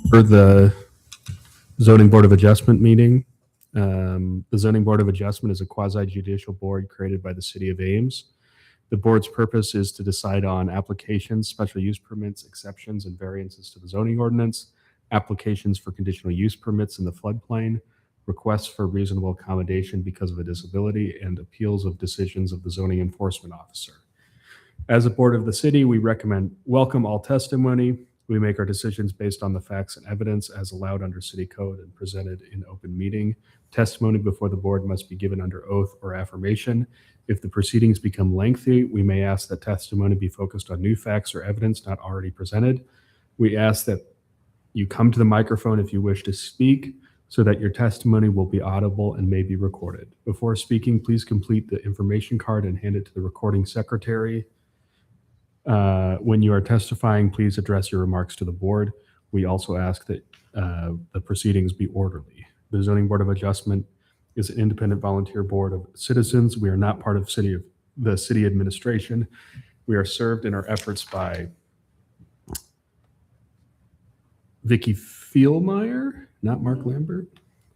For the Zoning Board of Adjustment meeting, the Zoning Board of Adjustment is a quasi-judicial board created by the City of Ames. The board's purpose is to decide on applications, special use permits, exceptions, and variances to the zoning ordinance, applications for conditional use permits in the floodplain, requests for reasonable accommodation because of a disability, and appeals of decisions of the zoning enforcement officer. As a board of the city, we welcome all testimony. We make our decisions based on the facts and evidence as allowed under city code and presented in open meeting. Testimony before the board must be given under oath or affirmation. If the proceedings become lengthy, we may ask that testimony be focused on new facts or evidence not already presented. We ask that you come to the microphone if you wish to speak so that your testimony will be audible and may be recorded. Before speaking, please complete the information card and hand it to the recording secretary. When you are testifying, please address your remarks to the board. We also ask that the proceedings be orderly. The Zoning Board of Adjustment is an independent volunteer board of citizens. We are not part of the city administration. We are served in our efforts by Vicky Fielmeyer, not Mark Lambert,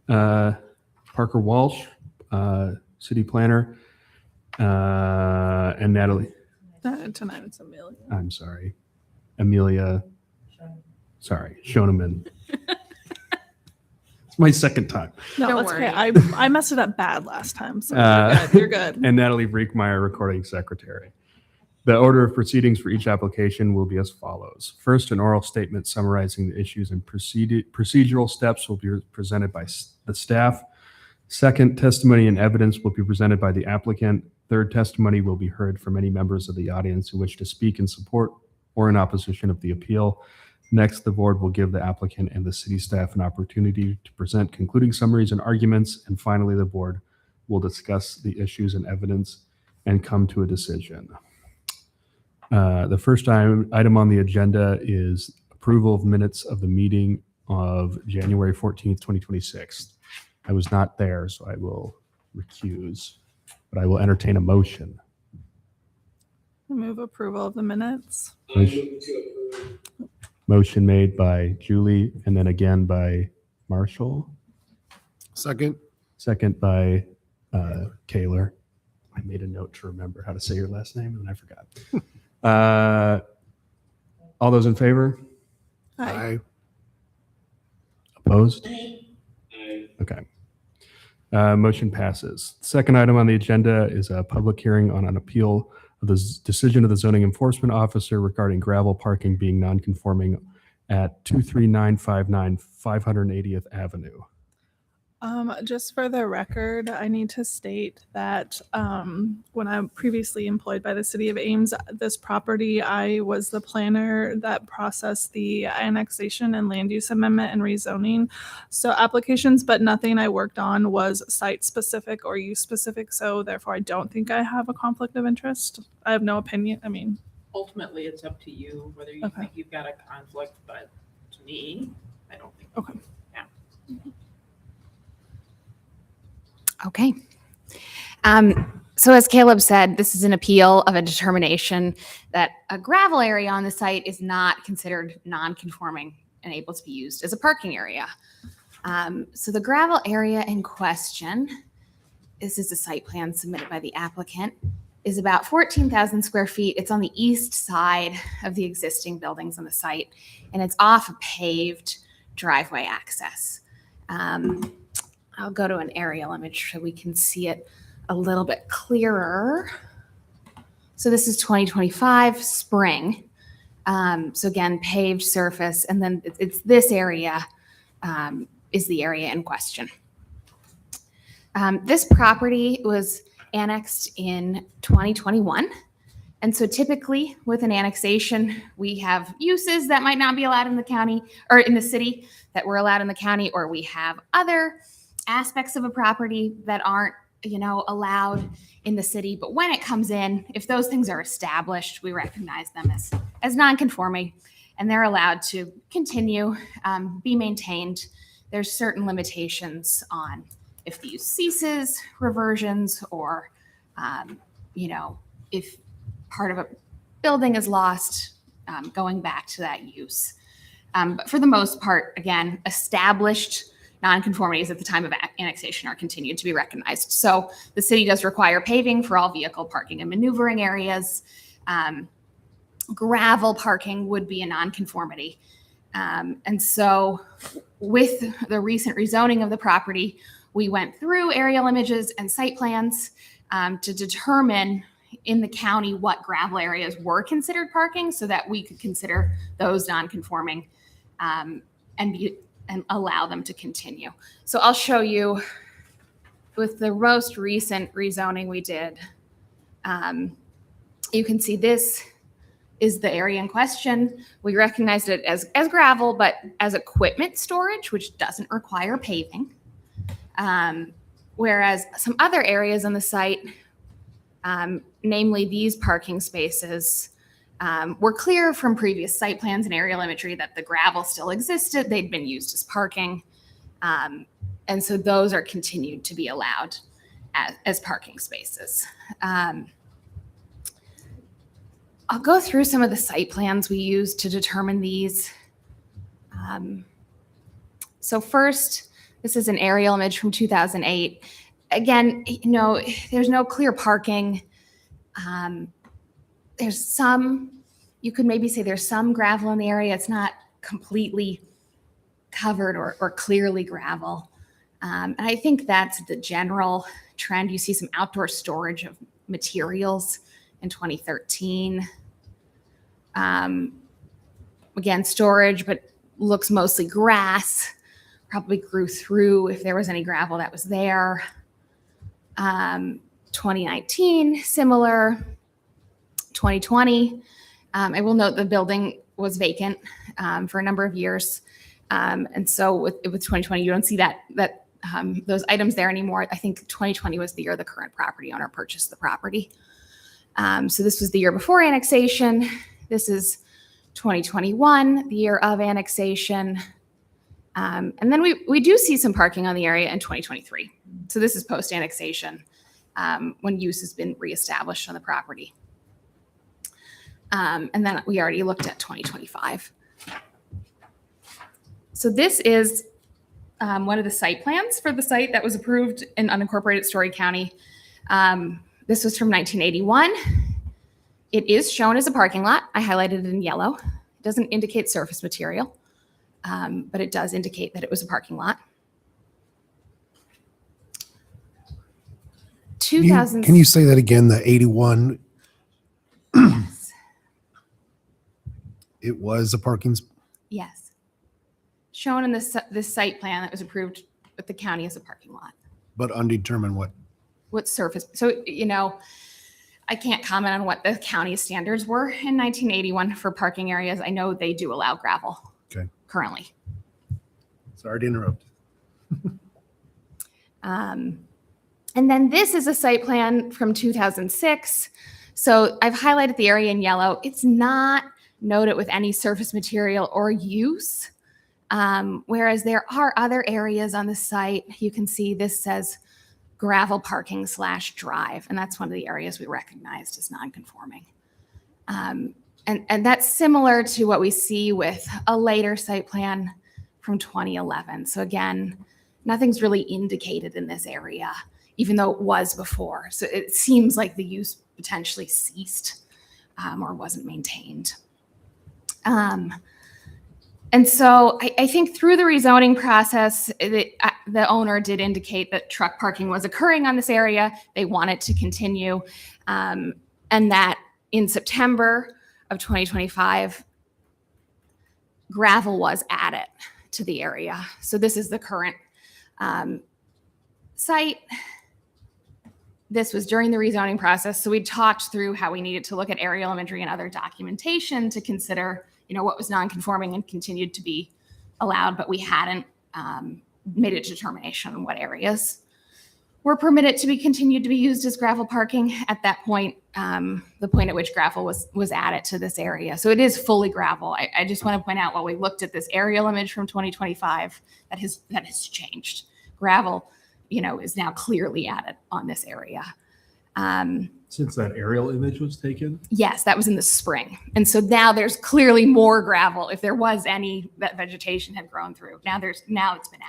Parker Walsh, city planner, and Natalie. Tonight it's Amelia. I'm sorry. Amelia. Sorry, Shoneman. It's my second time. No, Don't that's okay. worry. I messed it up bad last time, so You're good. And Natalie Briekmeyer, recording secretary. The order of proceedings for each application will be as follows. First, an oral statement summarizing the issues and procedural steps will be presented by the staff. Second, testimony and evidence will be presented by the applicant. Third, testimony will be heard from any members of the audience who wish to speak in support or in opposition of the appeal. Next, the board will give the applicant and the city staff an opportunity to present concluding summaries and arguments. And finally, the board will discuss the issues and evidence and come to a decision. The first item on the agenda is approval of minutes of the meeting of January 14th, 2026. I was not there, so I will recuse, but I will entertain a motion. move approval of the minutes. Motion made by Julie and then again by Marshall. Second. Second by Kaler. I made a note to remember how to say your last name and I forgot. All those in favor? Aye. Opposed? Okay. Motion passes. Second item on the agenda is a public hearing on an appeal of the decision of the zoning enforcement officer regarding gravel parking being non-conforming at 23959 580th Avenue. Just for the record, I need to state that when I'm previously employed by the City of Ames, this property, I was the planner that processed the annexation and land use amendment and rezoning. So applications, but nothing I worked on was site specific or use specific. So therefore, I don't think I have a conflict of interest. I have no opinion. I mean, Ultimately, it's up to you whether you Okay. think you've got a conflict, but to me, I don't think. Okay. Okay. So as Caleb said, this is an appeal of a determination that a gravel area on the site is not considered non-conforming and able to be used as a parking area. So the gravel area in question, this is a site plan submitted by the applicant, is about 14,000 square feet. It's on the east side of the existing buildings on the site, and it's off a paved driveway access. I'll go to an aerial image so we can see it a little bit clearer. So this is 2025 spring. So again, paved surface, and then it's this area is the area in question. This property was annexed in 2021. And so typically with an annexation, we have uses that might not be allowed in the county or in the city that were allowed in the county, or we have other aspects of a property that aren't, allowed in the city. But when it comes in, if those things are established, we recognize them as non-conforming, and they're allowed to continue, be maintained. There's certain limitations on if the use ceases, reversions, or, if part of a building is lost, going back to that use. But for the most part, again, established nonconformities at the time of annexation are continued to be recognized. So the city does require paving for all vehicle parking and maneuvering areas. Gravel parking would be a nonconformity. And so with the recent rezoning of the property, we went through aerial images and site plans to determine in the county what gravel areas were considered parking so that we could consider those nonconforming and allow them to continue. So I'll show you with the most recent rezoning we did. You can see this is the area in question. We recognized it as gravel, but as equipment storage, which doesn't require paving. Whereas some other areas on the site, namely these parking spaces, were clear from previous site plans and aerial imagery that the gravel still existed. They'd been used as parking. And so those are continued to be allowed as parking spaces. I'll go through some of the site plans we used to determine these. So first, this is an aerial image from 2008. Again, there's no clear parking. There's some, you could maybe say there's some gravel in the area. It's not completely covered or clearly gravel. And I think that's the general trend. You see some outdoor storage of materials in 2013. Again, storage, but looks mostly grass. Probably grew through if there was any gravel that was there. 2019, similar. 2020, I will note the building was vacant for a number of years. And so with 2020, you don't see that those items there anymore. I think 2020 was the year the current property owner purchased the property. So this was the year before annexation. This is 2021, the year of annexation. And then we do see some parking on the area in 2023. So this is post-annexation when use has been reestablished on the property. And then we already looked at 2025. So this is one of the site plans for the site that was approved in unincorporated Story County. This was from 1981. It is shown as a parking lot. I highlighted it in yellow. It doesn't indicate surface material, but it does indicate that it was a parking lot. Can you say that again? The 81, Yes. it was a parking, Yes. Shown in this site plan that was approved with the county as a parking lot. but undetermined What surface? So, I can't comment on what the county standards were in 1981 for parking areas. I know they do allow gravel. Okay. Currently. Sorry to interrupt. And then this is a site plan from 2006. So I've highlighted the area in yellow. It's not noted with any surface material or use. Whereas there are other areas on the site. You can see this says gravel parking / drive. And that's one of the areas we recognized as non-conforming. And that's similar to what we see with a later site plan from 2011. So again, nothing's really indicated in this area, even though it was before. So it seems like the use potentially ceased or wasn't maintained. And so I think through the rezoning process, the owner did indicate that truck parking was occurring on this area. They wanted to continue. And that in September of 2025, gravel was added to the area. So this is the current site. This was during the rezoning process. So we talked through how we needed to look at aerial imagery and other documentation to consider what was non-conforming and continued to be allowed, but we hadn't made a determination on what areas were permitted to be continued to be used as gravel parking at that point, the point at which gravel was added to this area. So it is fully gravel. I just want to point out while we looked at this aerial image from 2025, that has changed. Gravel, is now clearly added on this area. Since that aerial image was taken? Yes, that was in the spring. And so now there's clearly more gravel. If there was any that vegetation had grown through, now it's been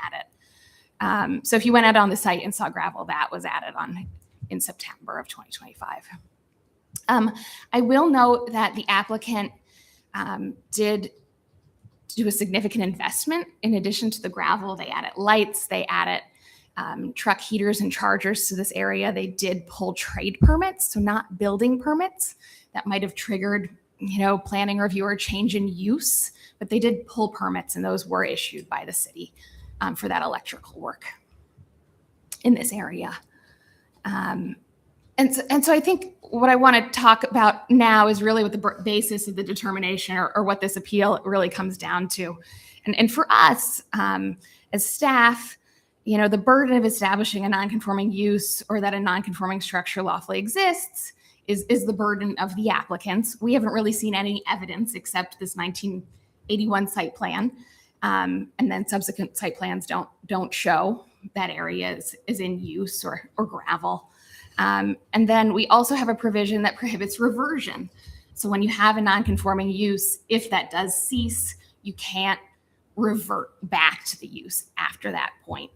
added. So if you went out on the site and saw gravel, that was added on in September of 2025. I will note that the applicant did do a significant investment. In addition to the gravel, they added lights, they added truck heaters and chargers to this area. They did pull trade permits, so not building permits that might have triggered, planning review or change in use, but they did pull permits and those were issued by the city for that electrical work in this area. And so I think what I want to talk about now is really what the basis of the determination or what this appeal really comes down to. And for us as staff, the burden of establishing a non-conforming use or that a non-conforming structure lawfully exists is the burden of the applicants. We haven't really seen any evidence except this 1981 site plan. And then subsequent site plans don't show that area is in use or gravel. And then we also have a provision that prohibits reversion. So when you have a non-conforming use, if that does cease, you can't revert back to the use after that point,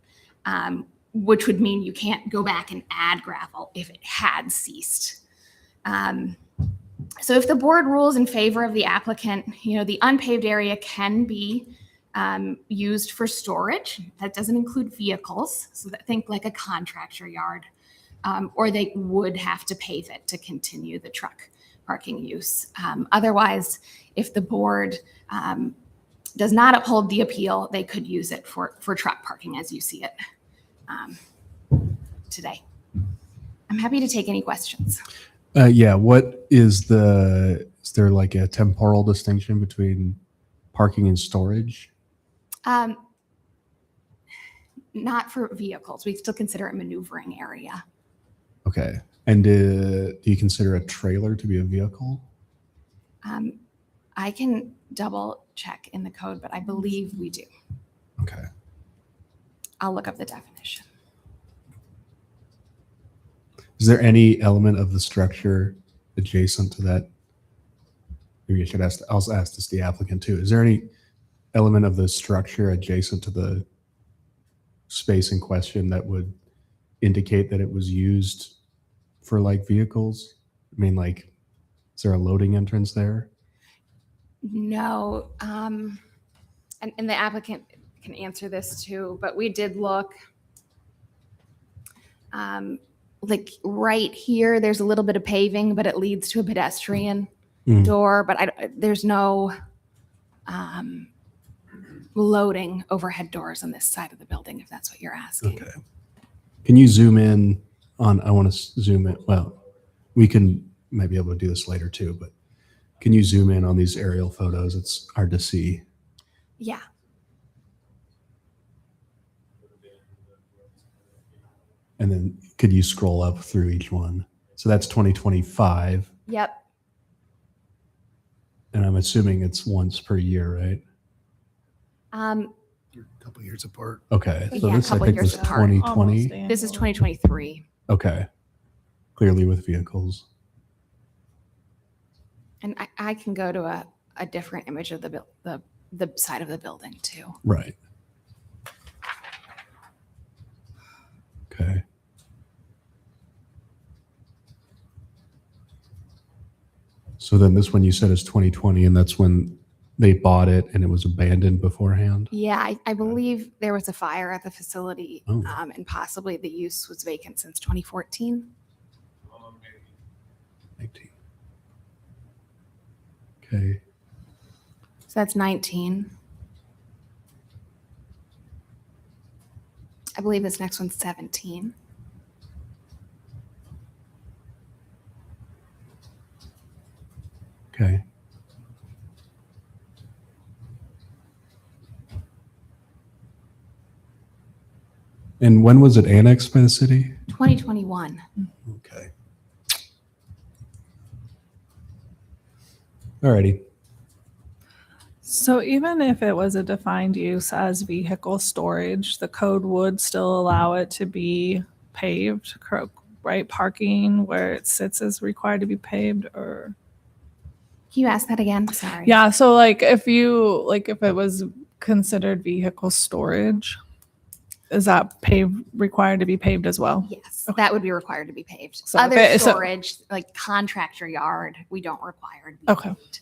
which would mean you can't go back and add gravel if it had ceased. So if the board rules in favor of the applicant, the unpaved area can be used for storage. That doesn't include vehicles. So think like a contractor yard. Or they would have to pave it to continue the truck parking use. Otherwise, if the board does not uphold the appeal, they could use it for truck parking as you see it today. I'm happy to take any questions. What is is there like a temporal distinction between parking and storage? Not for vehicles. We still consider it a maneuvering area. Okay. And do you consider a trailer to be a vehicle? I can double check in the code, but I believe we do. Okay. I'll look up the definition. Is there any element of the structure adjacent to that? Maybe I should also ask this to the applicant too. Is there any element of the structure adjacent to the space in question that would indicate that it was used for like vehicles? I mean, like, is there a loading entrance there? No. And the applicant can answer this too, but we did look like right here, there's a little bit of paving, but it leads to a pedestrian door, but there's no loading overhead doors on this side of the building, if that's what you're asking. Okay. Can you zoom in on, I want to zoom in, well, we might be able to do this later too, but can you zoom in on these aerial photos? It's hard to see. Yeah. And then could you scroll up through each one? So that's 2025. Yep. And I'm assuming it's once per year, right? You're a couple years apart. Okay. So Yeah, a this I couple think years was apart. 2020. This is 2023. Okay. Clearly with vehicles. And I can go to a different image of the side of the building too. Right. Okay. So then this one you said is 2020, and that's when they bought it and it was abandoned beforehand? Yeah, I believe there was a fire at the facility, Oh. and possibly the use was vacant since 2014. 19. Okay. So that's 19. I believe this next one's 17. Okay. And when was it annexed by the city? 2021. Okay. Alrighty. So even if it was a defined use as vehicle storage, the code would still allow it to be paved, right, parking where it sits is required to be paved, or? Can you ask that again? Sorry. Yeah, so like if it was considered vehicle storage, is that required to be paved as well? Yes, that would be required to be paved. So if Other it- so- storage, like contractor yard, we don't require to be Okay. paved.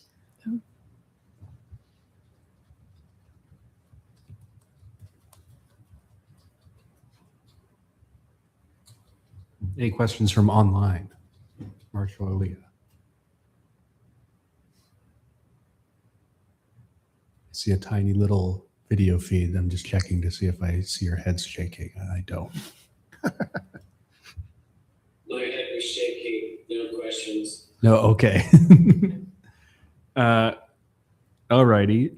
Any questions from online? Marshall or Leah? I see a tiny little video feed. I'm just checking to see if I see your heads shaking. I don't. My head was shaking, no questions. No, okay. All righty.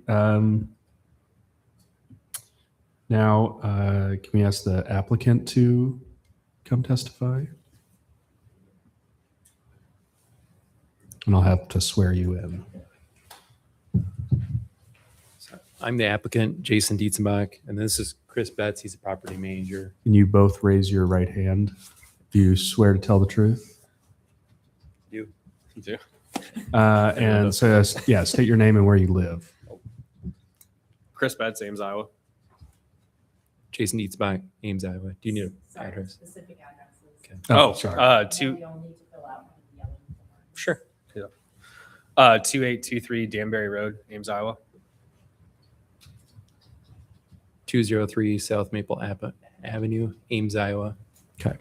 Now, can we ask the applicant to come testify? And I'll have to swear you in. I'm the applicant, Jason Dietzenbach, and this is Chris Betts. He's a property manager. Can you both raise your right hand? Do you swear to tell the truth? You do? And so, yeah, state your name and where you live. Chris Betts, Ames, Iowa. Jason Dietzenbach, Ames, Iowa. Do you need an Sorry, address? specific addresses. Okay. sorry. Two. We don't need to fill out the yellow form. Sure. 2823 Danbury Road, Ames, Iowa. 203 South Maple Avenue, Ames, Iowa. Okay.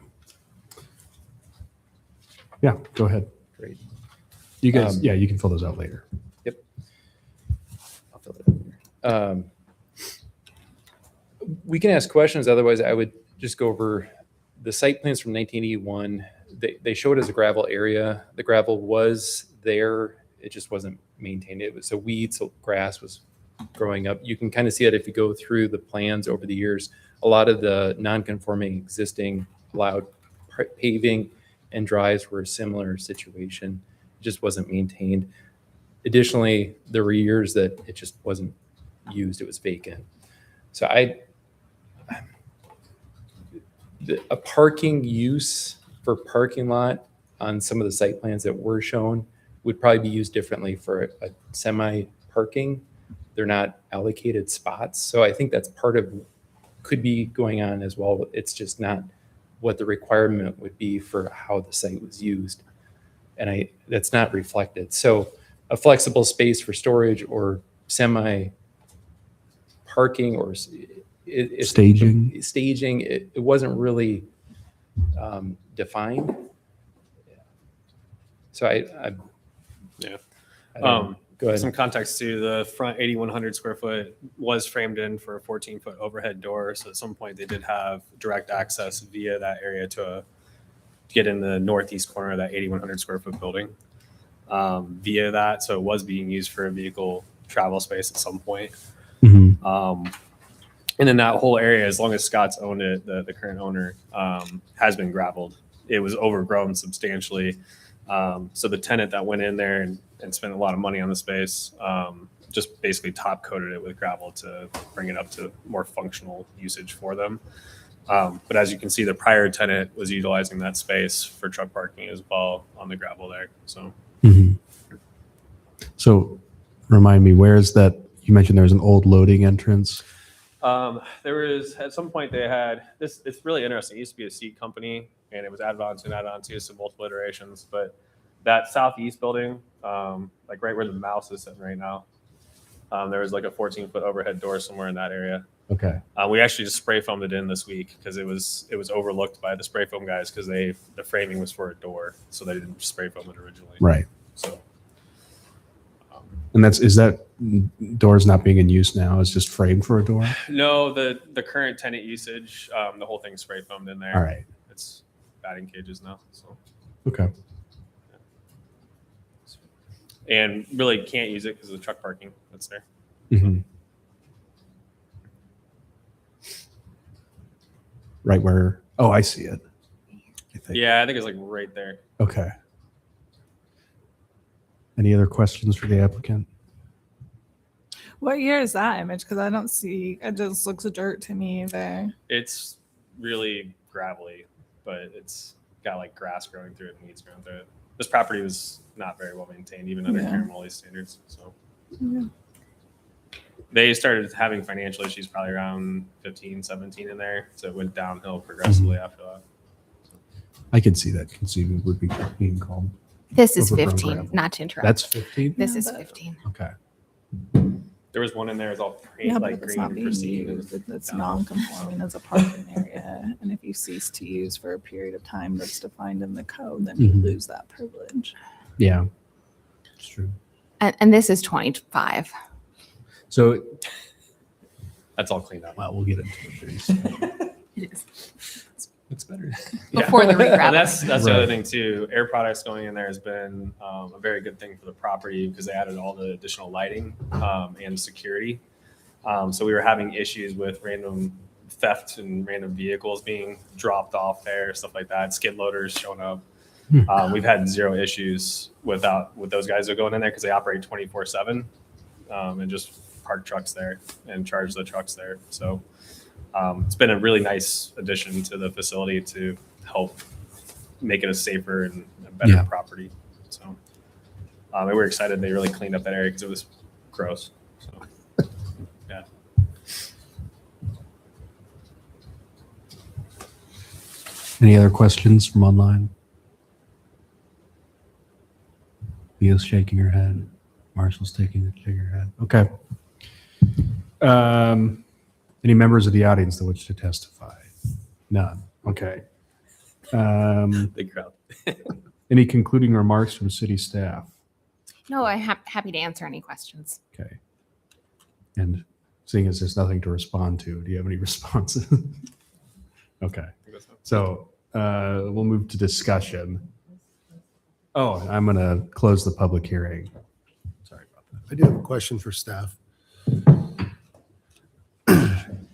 Yeah, go ahead. Great. You guys, Um, yeah, you can fill those out later. I'll fill it out here. We can ask questions. Otherwise, I would just go over the site plans from 1981. They showed as a gravel area. The gravel was there. It just wasn't maintained. It was a weed, so grass was growing up. You can kind of see it if you go through the plans over the years. A lot of the non-conforming existing allowed paving and drives were a similar situation. It just wasn't maintained. Additionally, there were years that it just wasn't used. It was vacant. So a parking use for parking lot on some of the site plans that were shown would probably be used differently for a semi parking. They're not allocated spots. So I think that's part of could be going on as well. It's just not what the requirement would be for how the site was used. And that's not reflected. So a flexible space for storage or semi parking or Staging. it wasn't really defined. So Yeah. I don't- go ahead. Some context to the front 8,100 square foot was framed in for a 14-foot overhead door. So at some point they did have direct access via that area to get in the northeast corner of that 8,100 square foot building via that. So it was being used for a vehicle travel space at some point. Mhm. And in that whole area, as long as Scott's owned it, the current owner has been gravelled. It was overgrown substantially. So the tenant that went in there and spent a lot of money on the space just basically top coated it with gravel to bring it up to more functional usage for them. But as you can see, the prior tenant was utilizing that space for truck parking as well on the gravel there. So Mhm. So remind me, where is that? You mentioned there was an old loading entrance. there was at some point they had this. It's really interesting. It used to be a seat company, and it was added on to some multiple iterations. But that southeast building, like right where the mouse is sitting right now, there was like a 14-foot overhead door somewhere in that area. Okay. We actually just spray foamed it in this week because it was overlooked by the spray foam guys because the framing was for a door, so they didn't spray foam it originally. Right. So And is that door's not being in use now? It's just framed for a door? no, the current tenant usage, the whole thing's spray foamed in there. All right. It's batting cages now. So Okay. and really can't use it because of the truck parking that's there. Mhm. Right where, oh, I see it. I think. Yeah, I think it's like right there. Okay. Any other questions for the applicant? What year is that image? Because I don't see, it just looks dirt to me there. It's really gravelly, but it's got like grass growing through it and weeds growing through it. This property was not very well maintained, even under Yeah. Karen Molly's standards. So Yeah. they started having financial issues probably around 15, 17 in there. So it went downhill progressively after that. I could see that conceivably would be being called. This is Overgrown 15, gravel. not to interrupt. That's 15? This Yeah, is but- 15. Okay. There was one in there, it was all Yeah, but like if it's green not and being pristine. used, it's down. non-conforming as a parking area. And if you cease to use for a period of time that's defined in the code, then you Mhm. lose that privilege. Yeah. It's true. And this is 25. So, That's all cleaned up. well, we'll get into it pretty soon. It is. It's better. Before the And regravel. that's the Right. other thing too. Air Products going in there has been a very good thing for the property because they added all the additional lighting and security. So we were having issues with random theft and random vehicles being dropped off there, stuff like that. Skid loaders showing up. We've had zero issues with those guys that are going in there because they operate 24/7 and just park trucks there and charge the trucks there. So it's been a really nice addition to the facility to help make it a safer and a better Yeah. property. So and we're excited they really cleaned up that area because it was gross. So yeah. Any other questions from online? Leah's shaking her head. Marshall's shaking her head. Okay. Any members of the audience that wish to testify? None. Okay. Big crowd. Any concluding remarks from city staff? No, I'm happy to answer any questions. Okay. And seeing as there's nothing to respond to, do you have any responses? Okay. So we'll move to discussion. Oh, I'm going to close the public hearing. Sorry about that. I do have a question for staff.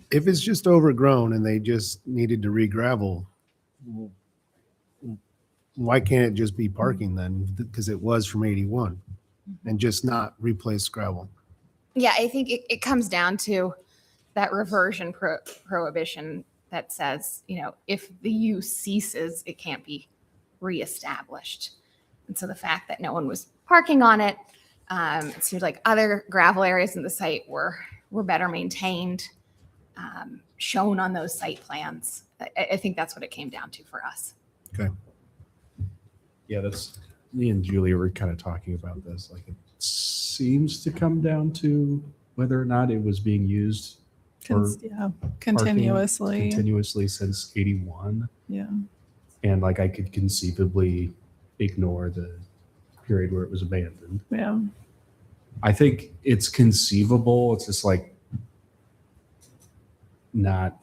If it's just overgrown and they just needed to re-gravel, why can't it just be parking then? Because it was from 81 and just not replace gravel. Yeah, I think it comes down to that reversion prohibition that says, if the use ceases, it can't be reestablished. And so the fact that no one was parking on it, it seemed like other gravel areas in the site were better maintained, shown on those site plans. I think that's what it came down to for us. Yeah, that's me and Julia were kind of talking about this. Like it seems to come down to whether or not it was being used Yeah, continuously. continuously since 81. Yeah. And like I could conceivably ignore the period where it was abandoned. Yeah. I think it's conceivable. It's just like not,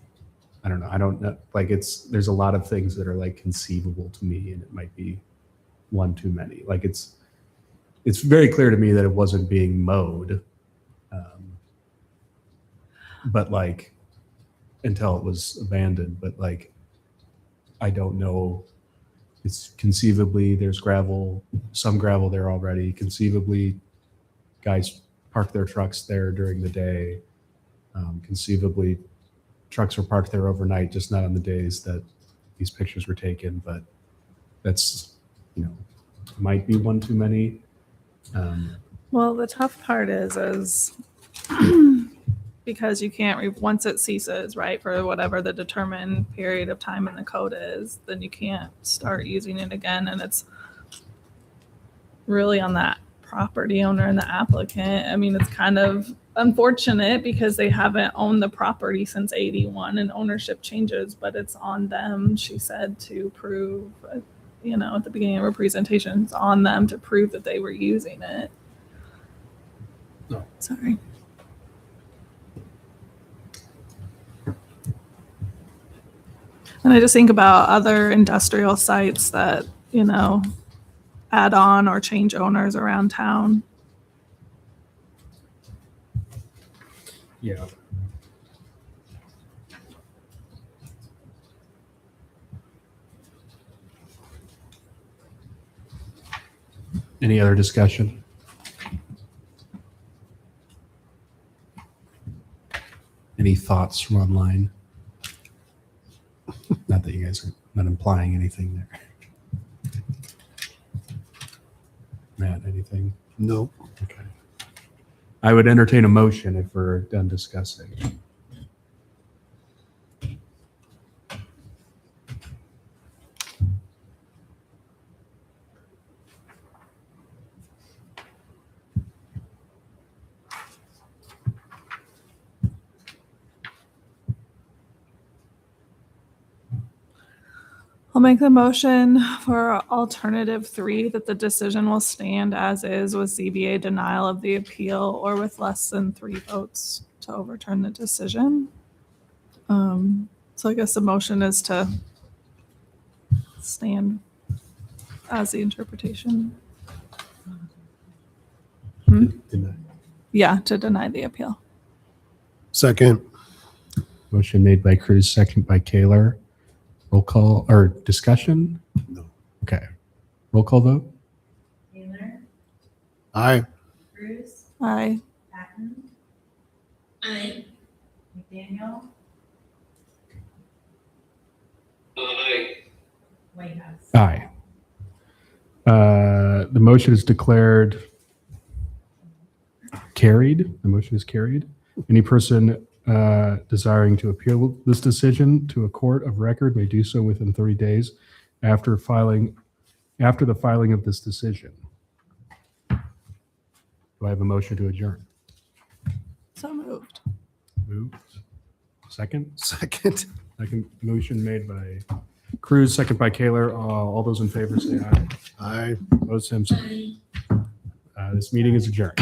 I don't know. I don't know. Like there's a lot of things that are like conceivable to me and it might be one too many. Like it's very clear to me that it wasn't being mowed. But like until it was abandoned, but like, I don't know. It's conceivably there's some gravel there already. Conceivably guys park their trucks there during the day. Conceivably trucks were parked there overnight, just not on the days that these pictures were taken, but that's, might be one too many. Well, the tough part is because you can't, once it ceases, right, for whatever the determined period of time in the code is, then you can't start using it again. And it's really on that property owner and the applicant. I mean, it's kind of unfortunate because they haven't owned the property since 81 and ownership changes, but it's on them, she said, to prove, at the beginning of her presentation, it's on them to prove that they were using it. No. Sorry. And I just think about other industrial sites that, add on or change owners around town. Yeah. Any other discussion? Any thoughts from online? Not that you guys are not implying anything there. Matt, anything? No. Okay. I would entertain a motion if we're done discussing. I'll make the motion for alternative 3 that the decision will stand as is with ZBA denial of the appeal or with less than 3 votes to overturn the decision. So I guess the motion is to stand as the interpretation. Deny. Yeah, to deny the appeal. Second. Motion made by Cruz, second by Kaler. Roll call or discussion? No. Okay. Roll call vote? Taylor, Aye. Cruz, Aye. Patton, Aye. McDaniel, Aye. Whitehouse. Aye. The motion is declared carried. The motion is carried. Any person desiring to appeal this decision to a court of record may do so within 30 days after the filing of this decision. Do I have a motion to adjourn? So moved. Moved. Second? Second. Second motion made by Cruz, second by Kaler. All those in favor say aye. Aye. Opposed, same sign. This meeting is adjourned.